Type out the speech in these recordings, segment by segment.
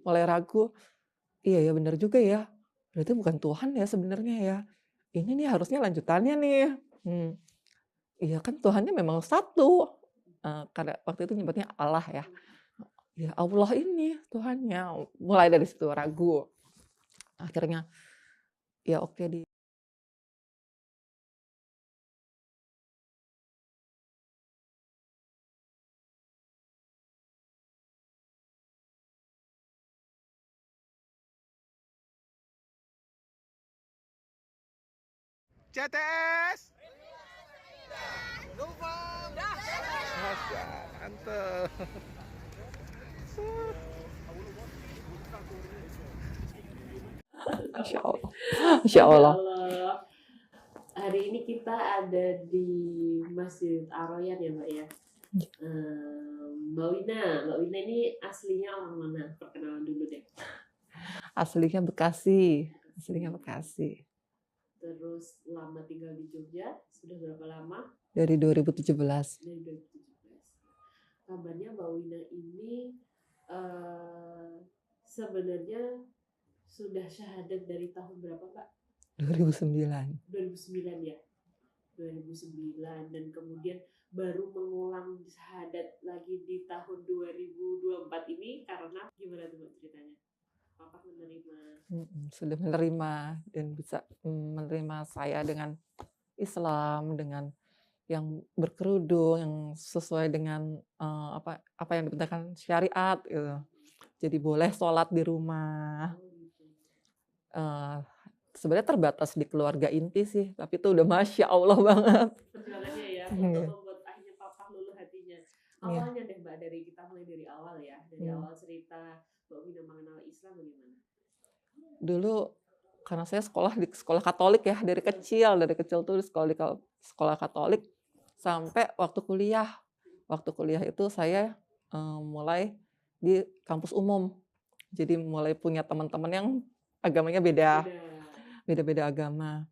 mulai ragu, iya ya bener juga ya, berarti bukan Tuhan ya sebenarnya ya, ini nih harusnya lanjutannya nih, mmm, iya kan Tuhannya memang satu, karena waktu itu nyebutnya Allah ya, ya Allah ini Tuhannya, mulai dari situ ragu, akhirnya ya oke di CTS Dufan Masya mantep. Masya Allah, Masya Masya Allah. Allah. Hari ini kita ada di Masjid Ar-Rayyan ya Mbak ya. Mbak Wina ini aslinya orang mana? Perkenalan dulu deh. Aslinya Bekasi, aslinya Bekasi. Terus lama tinggal di Jogja, sudah berapa lama? Dari 2017. Dari 2017. Kabarnya Mbak Wina ini sebenarnya sudah syahadat dari tahun berapa Pak? 2009. 2009 ya? 2009 dan kemudian baru mengulang syahadat lagi di tahun 2024 ini karena gimana tuh Mbak ceritanya? Papa menerima Sudah menerima dan bisa, menerima saya dengan Islam, dengan yang berkerudung, yang sesuai dengan, apa yang diperintahkan syariat gitu. Jadi boleh sholat di rumah, oh gitu. eee, sebenarnya terbatas di keluarga inti sih, tapi itu udah Masya Allah banget. Perjuangannya ya untuk Iya, membuat akhirnya Papa luluh hatinya. iya, Awalnya deh Mbak dari kita mulai dari awal ya, dari mmm. awal cerita Mbak Wina mengenal Islam bagaimana? Dulu karena saya sekolah di sekolah Katolik ya, dari kecil tuh di sekolah Katolik sampai waktu kuliah. Waktu kuliah itu saya, mulai di kampus umum. Jadi mulai punya teman-teman yang agamanya beda, Beda. beda-beda agama.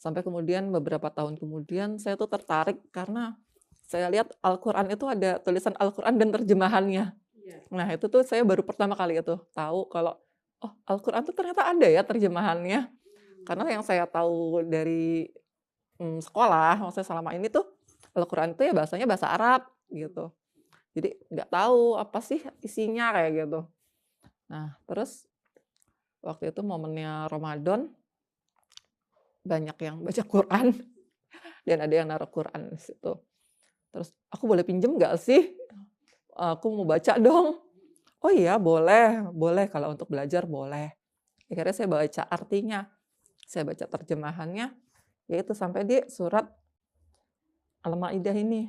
Sampai kemudian beberapa tahun kemudian saya tuh tertarik karena saya lihat Al-Quran itu ada tulisan Al-Quran dan terjemahannya. Iya. Nah itu tuh saya baru pertama kali itu tahu kalau, oh Al-Quran tuh ternyata ada ya terjemahannya. Karena yang saya tahu dari, sekolah, maksudnya selama ini tuh Al-Quran itu ya bahasanya bahasa Arab gitu. Jadi nggak tahu apa sih isinya kayak gitu. Nah terus waktu itu momennya Ramadan, banyak yang baca Quran dan ada yang naruh Quran di situ. Terus, "Aku boleh pinjem nggak sih? Aku mau baca dong." "Oh iya boleh, boleh kalau untuk belajar boleh." Akhirnya saya baca artinya, saya baca terjemahannya, yaitu sampai di surat Al-Maidah ini.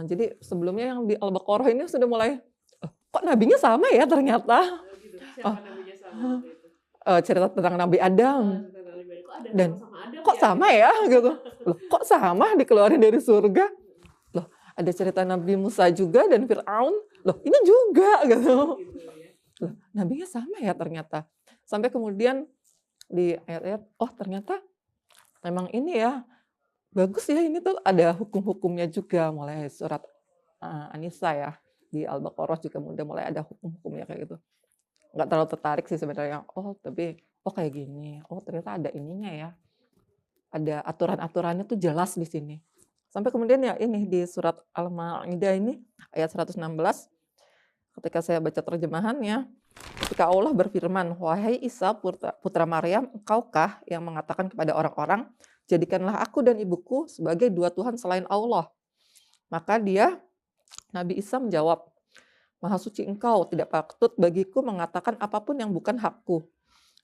Jadi sebelumnya yang di Al-Baqarah ini sudah mulai, kok nabinya sama ya ternyata? Oh gitu. Oh, Siapa namanya sama waktu itu? cerita tentang Nabi Adam Cerita dari Bali. Kok ada dan sama-sama Adam kok ya sama gitu. ya gitu. Loh, kok sama dikeluarin dari surga? Loh, ada cerita Nabi Musa juga dan Fir'aun. Loh, ini juga gitu. Gitu ya. Loh, nabinya sama ya ternyata. Sampai kemudian di ayat-ayat, oh ternyata memang ini ya, bagus ya ini tuh ada hukum-hukumnya juga, mulai surat, An-Nisa ya, di Al-Baqarah juga udah mulai ada hukum-hukumnya kayak gitu. Nggak terlalu tertarik sih sebenarnya, oh tapi, oh kayak gini, oh ternyata ada ininya ya, ada aturan-aturannya tuh jelas di sini. Sampai kemudian ya ini di surat Al-Maidah ini ayat 116, ketika saya baca terjemahannya, ketika Allah berfirman, "Wahai Isa putra Maryam, engkaukah yang mengatakan kepada orang-orang, jadikanlah aku dan ibuku sebagai dua Tuhan selain Allah?" Maka dia, Nabi Isa menjawab, "Maha suci engkau, tidak patut bagiku mengatakan apapun yang bukan hakku.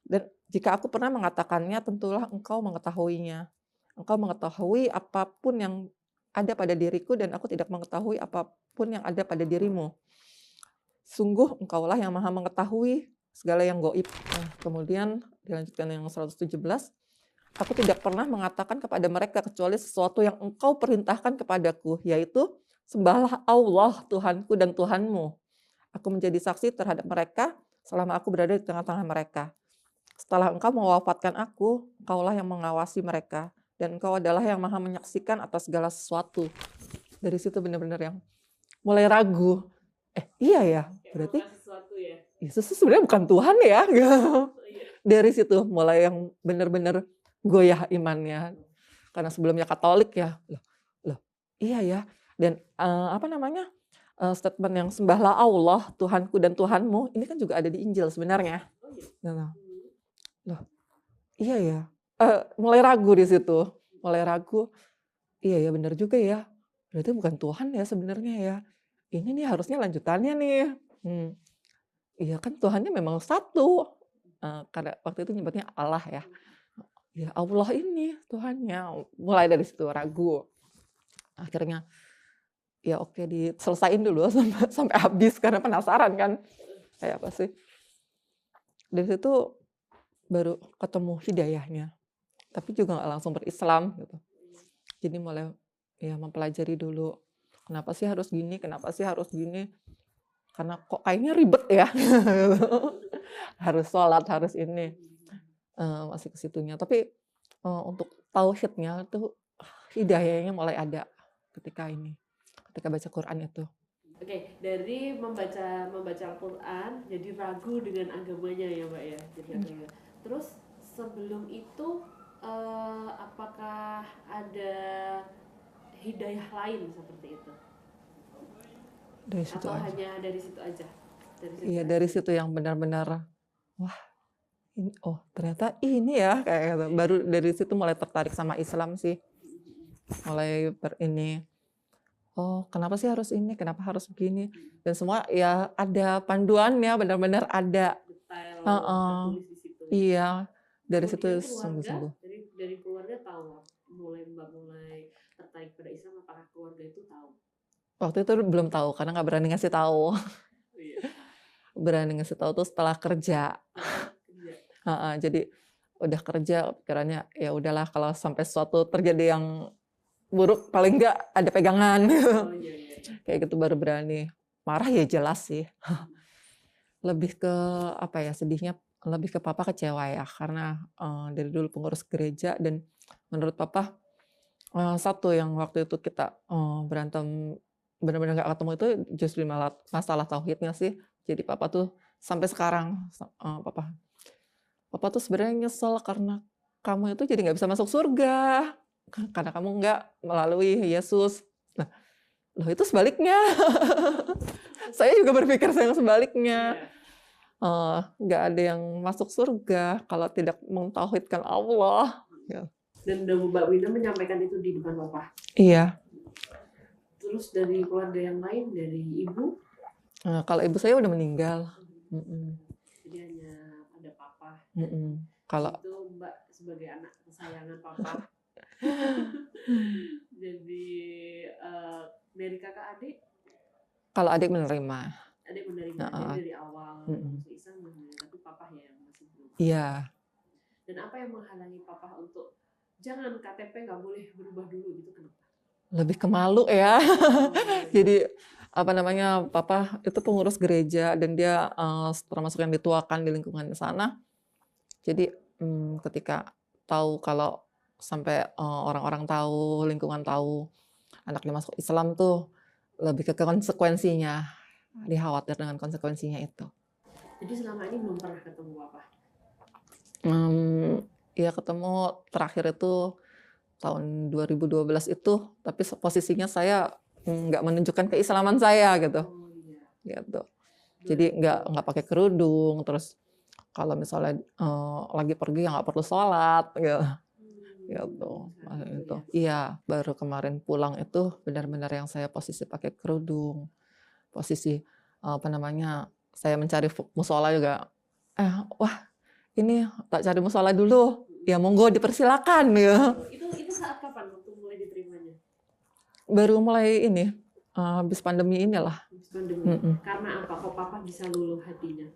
Dan jika aku pernah mengatakannya, tentulah engkau mengetahuinya. Engkau mengetahui apapun yang ada pada diriku dan aku tidak mengetahui apapun yang ada pada dirimu. Sungguh engkaulah yang maha mengetahui segala yang gaib." Nah, kemudian dilanjutkan yang 117, "Aku tidak pernah mengatakan kepada mereka kecuali sesuatu yang engkau perintahkan kepadaku, yaitu sembahlah Allah Tuhanku dan Tuhanmu. Aku menjadi saksi terhadap mereka selama aku berada di tengah-tengah mereka. Setelah engkau mewafatkan aku, engkaulah yang mengawasi mereka, dan engkau adalah yang maha menyaksikan atas segala sesuatu." Dari situ benar-benar yang mulai ragu. Iya ya, Kayak berarti melakukan sesuatu ya. Yesus tuh sebenarnya bukan Tuhan ya. Oh, iya. Dari situ mulai yang benar-benar goyah imannya. Karena sebelumnya Katolik ya, loh loh iya ya, dan, apa namanya, statement yang "Sembahlah Allah, Tuhanku dan Tuhanmu," ini kan juga ada di Injil sebenarnya, Oh, iya? gitu. Hmm. Loh, iya ya, mulai ragu di situ, mulai ragu, iya ya benar juga ya, berarti bukan Tuhan ya sebenarnya ya, ini nih harusnya lanjutannya nih, iya kan Tuhannya memang satu, karena waktu itu nyebutnya Allah ya, ya Allah ini Tuhannya, mulai dari situ ragu. Akhirnya, ya oke diselesain dulu sampai sampai habis karena penasaran kan, kayak apa sih. Dari situ baru ketemu hidayahnya, tapi juga nggak langsung berislam gitu. Jadi mulai ya mempelajari dulu, kenapa sih harus gini, kenapa sih harus gini, karena kok kayaknya ribet ya. Harus sholat, harus ini, masih ke situnya. Tapi, untuk tauhidnya tuh hidayahnya mulai ada ketika ini, ketika baca Quran itu. Oke, dari membaca Al-Quran jadi ragu dengan agamanya ya Mbak ya. Jadi agama. Terus sebelum itu apakah ada hidayah lain seperti itu? Dari situ Atau aja. hanya dari situ aja? Iya dari situ yang benar-benar, wah oh ternyata ini ya kayak gitu. Baru dari situ mulai tertarik sama Islam sih. Mulai ini, oh kenapa sih harus ini, kenapa harus begini, dan semua ya ada panduannya, benar-benar ada. Detail Heeh, tertulis di situ. iya dari situ Kemudian keluarga, sungguh-sungguh. dari keluarga tahu Mbak mulai tertarik pada Islam, apakah keluarga itu tahu? Waktu itu belum tahu karena nggak berani ngasih tahu. Oh, iya. Berani ngasih tahu tuh setelah kerja. Kerja. Heeh, jadi udah kerja pikirannya ya udahlah kalau sampai sesuatu terjadi yang buruk paling nggak ada pegangan. Oh iya, iya. Kayak gitu baru berani. Marah ya jelas sih. Lebih ke apa ya, sedihnya lebih ke papa kecewa ya karena, dari dulu pengurus gereja dan menurut papa, satu yang waktu itu kita, berantem benar-benar nggak ketemu itu justru malah masalah tauhidnya sih. Jadi papa tuh sampai sekarang, papa tuh sebenarnya nyesel karena kamu itu jadi nggak bisa masuk surga, karena kamu nggak melalui Yesus. Nah, loh itu sebaliknya. Saya juga berpikir yang sebaliknya. Iya. Nggak ada yang masuk surga kalau tidak mentauhidkan Allah. Ya. Dan Mbak Wina menyampaikan itu di depan Papa. Iya. Terus dari keluarga yang lain, dari ibu? Kalau ibu saya udah meninggal. Jadi hanya ada Papa. Kalau itu Mbak sebagai anak kesayangan Papa. Jadi dari kakak adik? kalau adik menerima. Adik menerima. Jadi dari awal masuk Islam menerima, tapi Papa ya yang masih belum. Iya. Dan apa yang menghalangi Papa untuk jangan KTP nggak boleh berubah dulu gitu, kenapa? Lebih ke malu ya. Jadi apa namanya, papa itu pengurus gereja dan dia termasuk yang dituakan di lingkungan sana. Jadi ketika tahu kalau sampai orang-orang tahu, lingkungan tahu anaknya masuk Islam tuh lebih ke konsekuensinya, dikhawatir dengan konsekuensinya itu. Jadi selama ini belum pernah ketemu Papa? Ya ketemu terakhir itu tahun 2012 itu, tapi posisinya saya nggak menunjukkan keislaman saya gitu. Oh, iya. Gitu. Jadi nggak pakai kerudung, terus kalau misalnya lagi pergi ya nggak perlu sholat gitu. Gitu. Itu. Iya, baru kemarin pulang itu benar-benar yang saya posisi pakai kerudung. Posisi apa namanya, saya mencari musola juga. Wah, ini tak cari musola dulu. Ya monggo dipersilakan ya. Itu saat kapan waktu mulai diterimanya? Baru mulai ini, habis pandemi inilah. Habis pandemi. Karena apa? Kok Papa bisa luluh hatinya?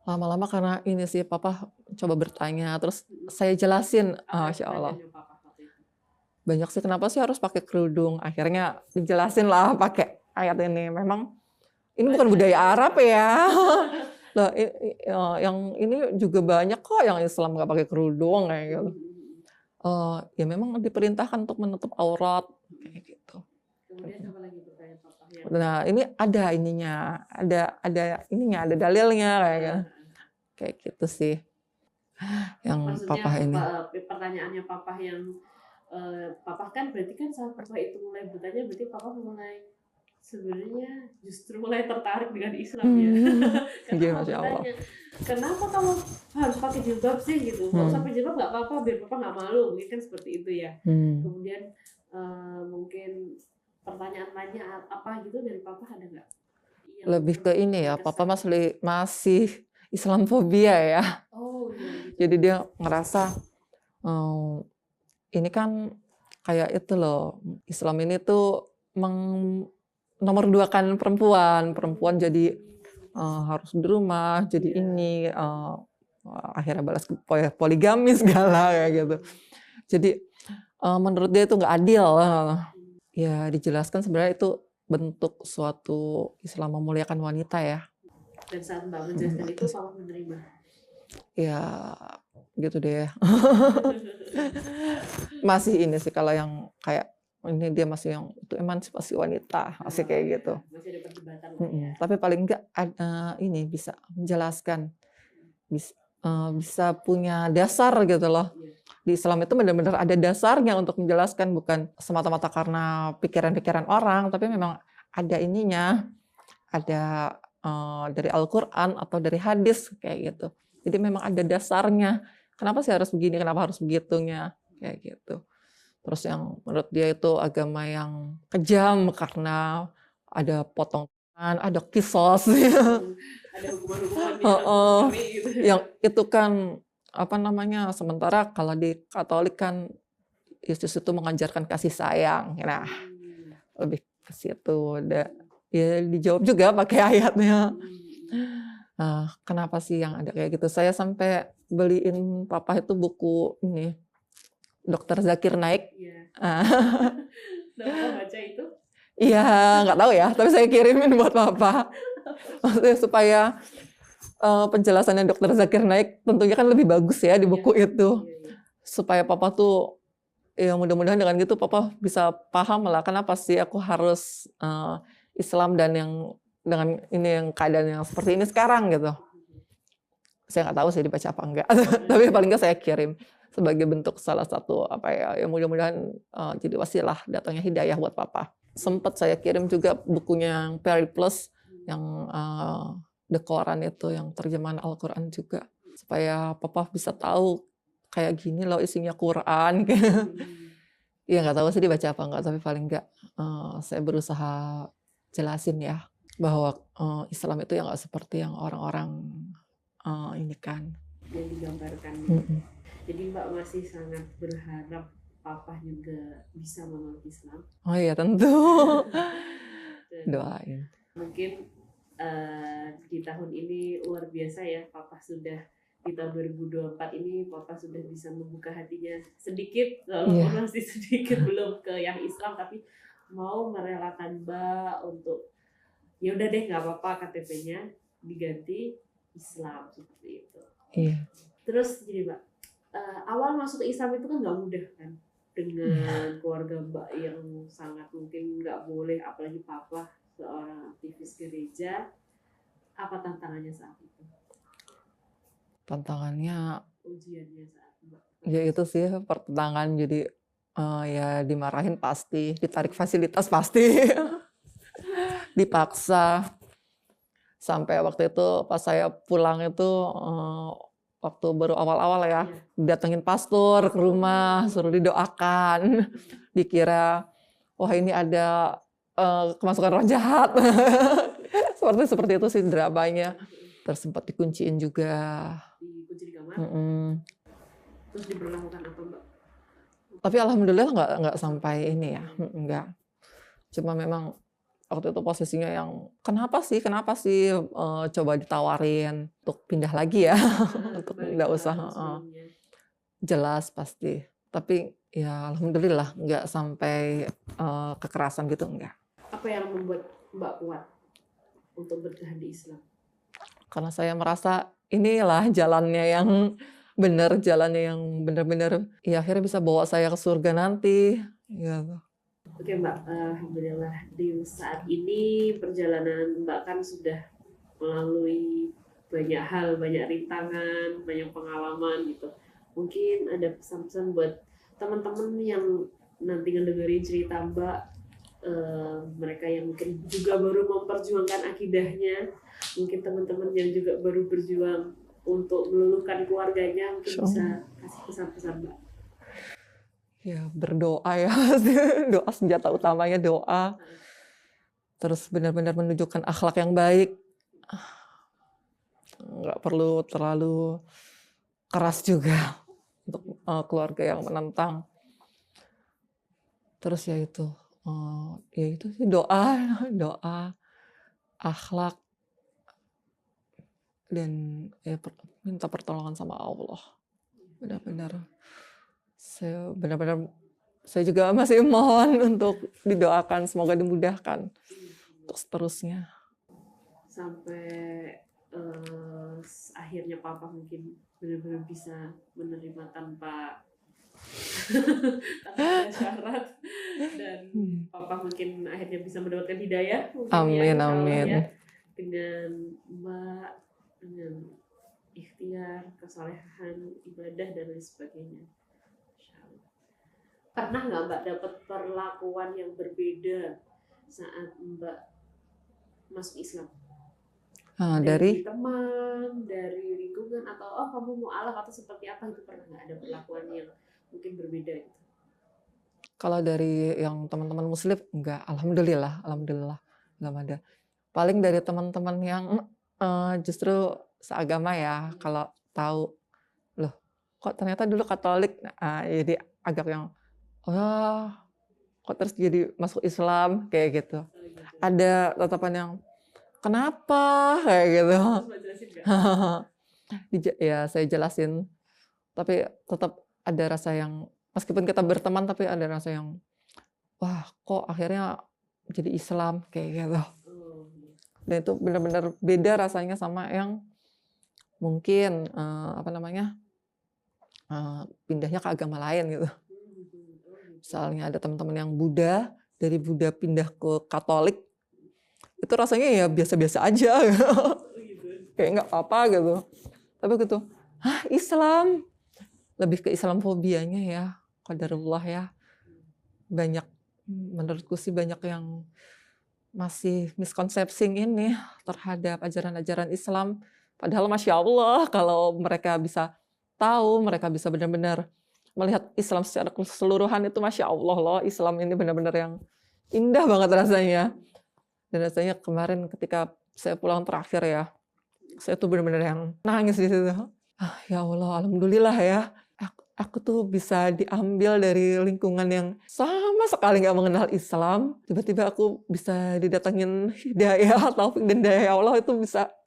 Lama-lama karena ini sih Papa coba bertanya, terus saya jelasin, Masya Allah. Banyak sih kenapa sih harus pakai kerudung? Akhirnya dijelasin lah pakai ayat ini. Memang ini bukan budaya Arab ya. Loh, yang ini juga banyak kok yang Islam nggak pakai kerudung kayak gitu. Ya memang diperintahkan untuk menutup aurat kayak gitu. Kemudian apa lagi pertanyaan Papa Nah, ini ada ininya, ada dalilnya kayak gitu sih. Yang Maksudnya papa ini. pertanyaannya papa yang papa kan berarti kan saat papa itu mulai bertanya berarti papa mulai sebenarnya justru mulai tertarik dengan Islam ya. Karena Iya, papa Masya Allah. bertanya, kenapa kamu harus pakai jilbab sih gitu? Nggak usah pakai jilbab nggak apa-apa biar papa nggak malu, mungkin kan seperti itu ya. Kemudian mungkin pertanyaan lainnya apa gitu dari papa ada nggak? Lebih ke ini ya, papa masih Islamfobia ya. Oh iya. Jadi dia ngerasa ini kan kayak itu loh, Islam ini tuh nomor-duakan perempuan jadi harus di rumah, jadi ini akhirnya balas poligami segala kayak gitu. Jadi menurut dia itu nggak adil. Ya dijelaskan sebenarnya itu bentuk suatu Islam memuliakan wanita ya. Dan saat Mbak menjelaskan itu papa menerima. Ya gitu deh. Masih ini sih kalau yang kayak ini dia masih yang itu emansipasi wanita, masih kayak gitu. Masih ada perdebatan ya. Tapi paling enggak ini bisa menjelaskan, bisa punya dasar gitu loh. Di Islam itu benar-benar ada dasarnya untuk menjelaskan, bukan semata-mata karena pikiran-pikiran orang, tapi memang ada ininya, ada dari Al-Quran atau dari hadis kayak gitu. Jadi memang ada dasarnya. Kenapa sih harus begini, kenapa harus begitunya, kayak gitu. Terus yang menurut dia itu agama yang kejam karena ada potongan, ada kisos. Ada hukuman-hukuman gitu. Yang itu kan apa namanya, sementara kalau di Katolik kan Yesus itu mengajarkan kasih sayang. Nah, lebih ke situ. Ya dijawab juga pakai ayatnya. Kenapa sih yang ada kayak gitu? Saya sampai beliin papa itu buku ini, Dr. Zakir Naik. Papa baca itu? Iya, nggak tahu ya, tapi saya kirimin buat papa. Maksudnya supaya penjelasannya Dr. Zakir Naik tentunya kan lebih bagus ya di buku itu. Supaya papa tuh, ya mudah-mudahan dengan gitu papa bisa paham lah kenapa sih aku harus Islam dan yang dengan ini yang keadaan yang seperti ini sekarang gitu. Saya nggak tahu sih dibaca apa enggak, tapi paling nggak saya kirim sebagai bentuk salah satu apa ya mudah-mudahan jadi wasilah datangnya hidayah buat papa. Sempat saya kirim juga bukunya yang Periplus yang The Quran itu yang terjemahan Al-Quran juga supaya papa bisa tahu kayak gini loh isinya Quran. Ya nggak tahu sih dibaca apa enggak, tapi paling nggak saya berusaha jelasin ya bahwa Islam itu yang nggak seperti yang orang-orang ini kan yang digambarkan. Jadi Mbak masih sangat berharap papa juga bisa memeluk Islam. Oh iya tentu. Doain. Mungkin di tahun ini luar biasa ya, papa sudah di tahun 2024 ini papa sudah bisa membuka hatinya sedikit, walaupun masih sedikit belum ke yang Islam, tapi mau merelakan Mbak untuk ya udah deh nggak apa-apa KTP-nya diganti Islam seperti itu. Iya. Terus gini Mbak, awal masuk ke Islam itu kan nggak mudah kan, dengan keluarga Mbak yang sangat mungkin nggak boleh, apalagi papa seorang aktivis gereja. Apa tantangannya saat itu? Tantangannya, ujiannya saat Mbak? Ya itu sih pertentangan, jadi ya dimarahin pasti, ditarik fasilitas pasti, dipaksa. Sampai waktu itu pas saya pulang itu waktu baru awal-awal ya, datengin pastor ke rumah, suruh didoakan, dikira wah ini ada kemasukan roh jahat. seperti itu sih dramanya. Terus sempat dikunciin juga. Dikunci di kamar. Terus diberlakukan apa Mbak? Tapi alhamdulillah nggak sampai ini ya, nggak. Cuma memang waktu itu posisinya yang kenapa sih coba ditawarin untuk pindah lagi ya, untuk nggak usah jelas pasti. Tapi ya alhamdulillah nggak sampai kekerasan gitu, enggak. Apa yang membuat Mbak kuat untuk bertahan di Islam? Karena saya merasa inilah jalannya yang benar, jalannya yang benar-benar ya akhirnya bisa bawa saya ke surga nanti. Gitu. Oke Mbak, alhamdulillah di saat ini perjalanan Mbak kan sudah melalui banyak hal, banyak rintangan, banyak pengalaman gitu. Mungkin ada pesan-pesan buat teman-teman yang nanti ngedengerin cerita Mbak, mereka yang mungkin juga baru memperjuangkan akidahnya, mungkin teman-teman yang juga baru berjuang untuk meluluhkan keluarganya, mungkin bisa kasih pesan-pesan Mbak. Ya berdoa ya, doa senjata utamanya doa. Terus benar-benar menunjukkan akhlak yang baik. Nggak perlu terlalu keras juga untuk keluarga yang menentang. Terus ya itu sih doa, doa, akhlak, dan ya minta pertolongan sama Allah. Benar-benar saya juga masih mohon untuk didoakan, semoga dimudahkan untuk seterusnya. Sampai akhirnya papa mungkin benar-benar bisa menerima tanpa tanpa syarat, dan papa mungkin akhirnya bisa mendapatkan hidayah mungkin Amin, ya, amin. ya, dengan Mbak, dengan ikhtiar, kesolehan, ibadah dan lain sebagainya. Pernah nggak Mbak dapat perlakuan yang berbeda saat Mbak masuk Islam? Dari teman, dari lingkungan, atau kamu mau alaf atau seperti apa, itu pernah nggak ada perlakuan yang mungkin berbeda gitu? Kalau dari yang teman-teman muslim enggak, alhamdulillah belum ada. Paling dari teman-teman yang justru seagama ya, kalau tahu loh kok ternyata dulu Katolik, jadi agak yang kok terus jadi masuk Islam kayak gitu. Ada tatapan yang kenapa kayak gitu. Ya saya jelasin, tapi tetap ada rasa yang meskipun kita berteman tapi ada rasa yang wah kok akhirnya jadi Islam kayak gitu. Dan itu benar-benar beda rasanya sama yang mungkin pindahnya ke agama lain gitu. Misalnya ada teman-teman yang Buddha, dari Buddha pindah ke Katolik, itu rasanya ya biasa-biasa aja gitu. Kayak nggak apa-apa gitu. Tapi gitu, Islam, lebih ke Islamofobianya ya, qadarullah ya. Banyak, menurutku sih banyak yang masih miskonsepsi ini terhadap ajaran-ajaran Islam. Padahal Masya Allah kalau mereka bisa tahu, mereka bisa benar-benar melihat Islam secara keseluruhan, itu Masya Allah loh, Islam ini benar-benar yang indah banget rasanya. Dan rasanya kemarin ketika saya pulang terakhir ya, saya tuh benar-benar yang nangis di situ. Ya Allah, alhamdulillah ya, aku tuh bisa diambil dari lingkungan yang sama sekali nggak mengenal Islam. Tiba-tiba aku bisa didatengin hidayah, taufik dan daya Allah itu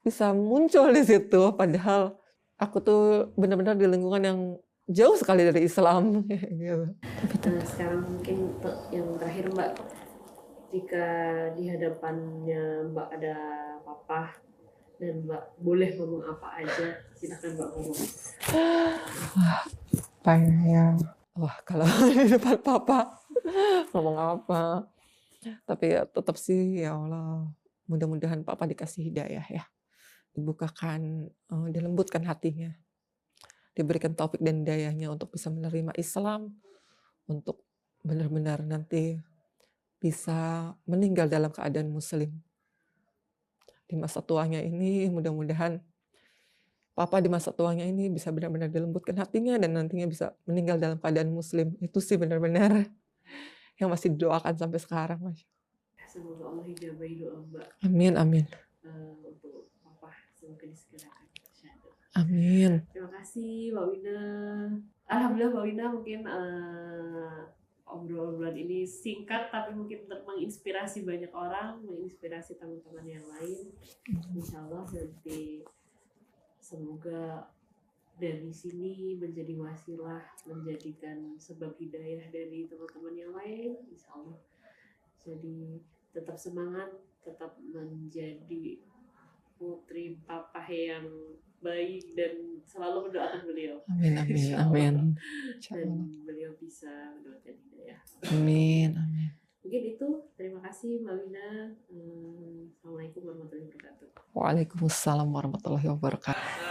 bisa muncul di situ. Padahal aku tuh benar-benar di lingkungan yang jauh sekali dari Islam. Gitu. Nah, sekarang mungkin yang terakhir Mbak, jika di hadapannya Mbak ada papa dan Mbak boleh ngomong apa aja, silakan Mbak ngomong. Wah, kalau di depan papa ngomong apa? Tapi ya tetap sih ya Allah, mudah-mudahan papa dikasih hidayah ya, dibukakan, dilembutkan hatinya, diberikan taufik dan hidayahnya untuk bisa menerima Islam, untuk benar-benar nanti bisa meninggal dalam keadaan muslim. Di masa tuanya ini mudah-mudahan papa di masa tuanya ini bisa benar-benar dilembutkan hatinya dan nantinya bisa meninggal dalam keadaan muslim. Itu sih benar-benar yang masih didoakan sampai sekarang, Mas. Semoga Allah hijabahi doa Mbak. Amin, amin. Untuk papa, semoga disegerakan. Amin. Terima kasih Mbak Wina. Alhamdulillah Mbak Wina, mungkin obrolan ini singkat tapi mungkin menginspirasi banyak orang, menginspirasi teman-teman yang lain. Insya Allah nanti semoga dari sini menjadi wasilah, menjadikan sebab hidayah dari teman-teman yang lain. Insya Allah. Jadi tetap semangat, tetap menjadi putri papa yang baik dan selalu mendoakan beliau. Amin, amin, amin. Dan beliau bisa mendapatkan hidayah. Amin, amin. Mungkin itu. Terima kasih Mbak Wina. Assalamualaikum warahmatullahi wabarakatuh. Waalaikumsalam warahmatullahi wabarakatuh.